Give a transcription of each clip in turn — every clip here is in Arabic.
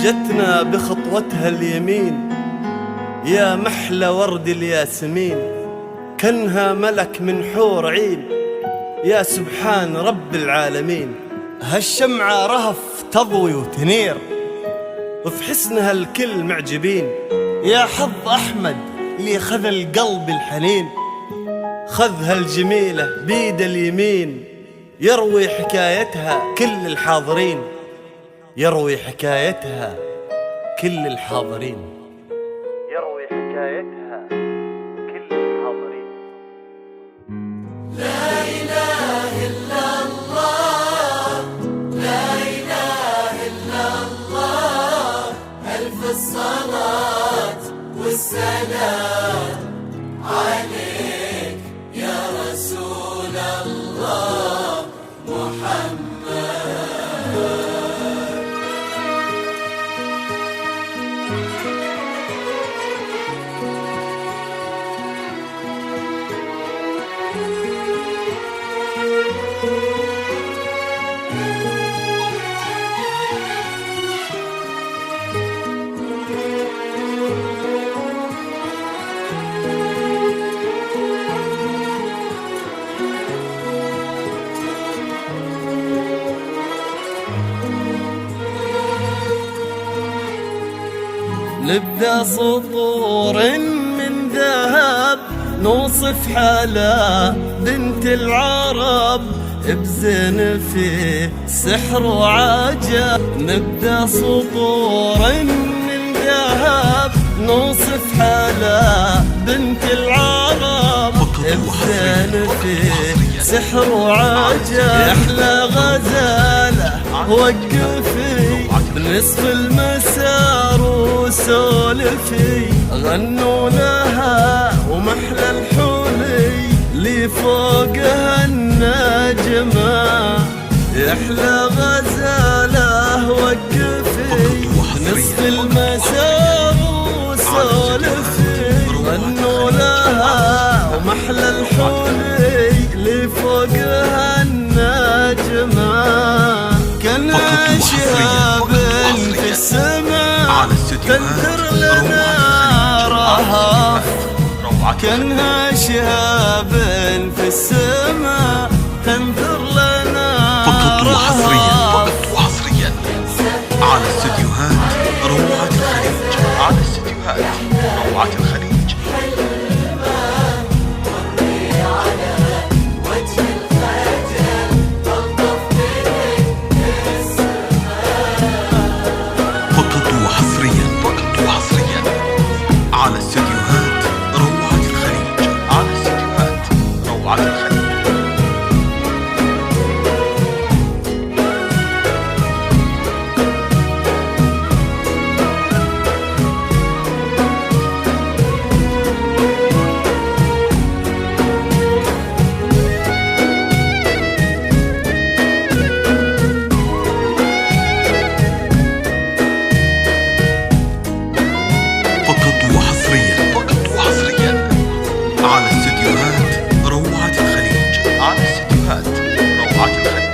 جتنا بخطوتها اليمين يا محلى ورد الياسمين، كنها ملك من حور عين يا سبحان رب العالمين. هالشمعة رهف تضوي وتنير وفي حسنها الكل معجبين، يا حظ أحمد اللي خذ القلب الحنين، خذ هالجميلة بيد اليمين يروي حكايتها كل الحاضرين، يروي حكايتها كل الحاضرين، يروي حكايتها كل الحاضرين. لا إله إلا الله، لا إله إلا الله، ألف الصلاة والسلام عليك يا رسول الله محمد. نبدأ سطور من ذهب نوصف حالة بنت العرب بزين في سحر وعجب. نبدأ سطور من ذهب نوصف حالة بنت العرب بزين في سحر وعجب. أحلى غزالة وقفي بنصف المسار وسولفي، غنوا لها ومحلى الحولي اللي فوقها النجمة. أحلى غزالة وقفي بنصف المسار وسولفي، غنوا لها ومحلى الحولي اللي فوقها النجمة. كانها شهاب في السماء تنثر لنا رهف، كانها شهاب في السماء تنثر لنا فقط وحصريا على استديوهات روعة الخليج، على استديوهات روعة الخليج. على استديوهات روعة الخليج، على استديوهات روعة الخليج. فقط وحصريا على استديوهات روعة الخليج، على استديوهات روعة الخليج.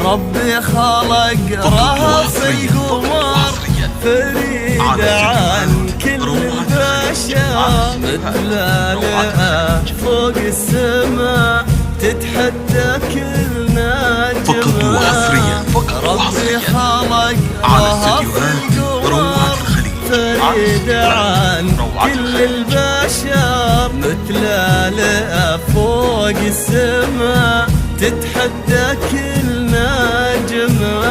ربي خلق رهف القمر فريد عن كل البشر، متلالئة فوق السماء تتحدى كل نجمة. فقط وحصريا ربي خلق على رهف روعة الخليج فريد عن كل البشر، متلالئة فوق السماء تتحدى كل نجمة.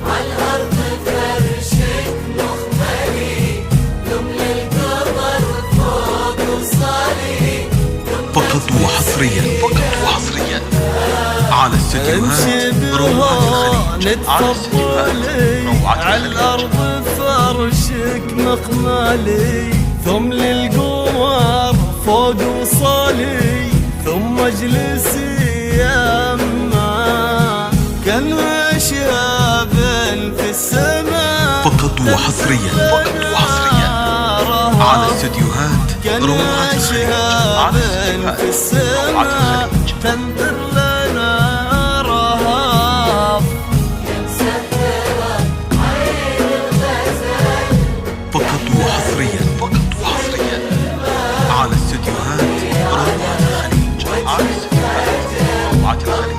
على الأرض فرشك مخملي، يوم للقمر وصالي فقط وحصريا على استديوهات روعة الخليج. على الأرض فرشك مقمالي، ثم للقمر فوق وصالي، ثم اجلسي يما كانها شهاب في السماء. فقط وحصريا على استديوهات روعة الخليج. على استديوهات روعة الخليج. تنظر لنا رهاب فقط وحصريا على استديوهات روعة الخليج. على استديوهات روعة الخليج.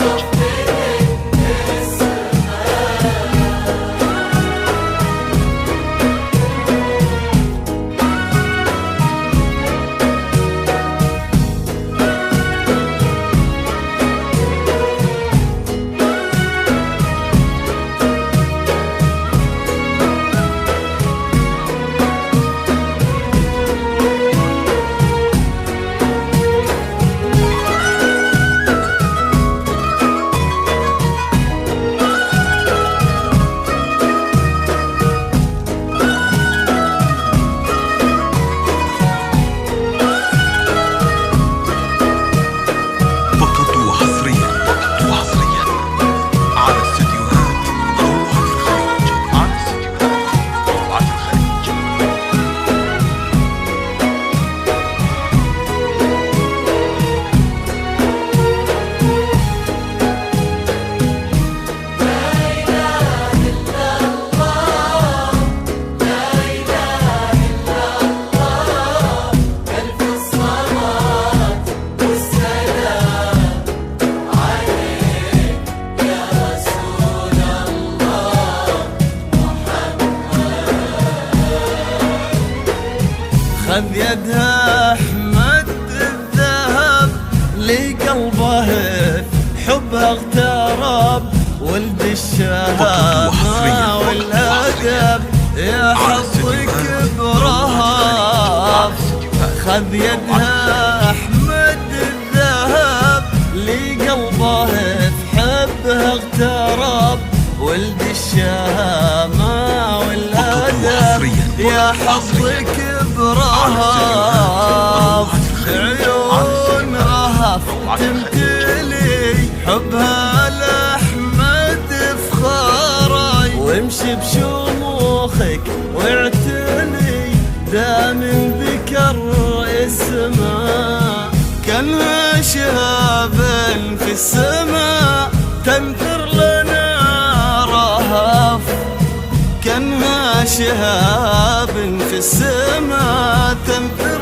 خذ يدها أحمد الذهب لقلبه حبها اغترب، ولد الشهامة والأدب يا حظك برهاب. خذ يدها أحمد الذهب لقلبه حبها اغترب، ولد الشهامة والأدب يا حظك برهاب. عيون رهف تمتلي حبها لأحمد فخاري، وامشي بشموخك واعتني دام ذكر اسمه. كانها شهاب في السماء تنثر لنا رهف، كانها شهاب في السماء تنثر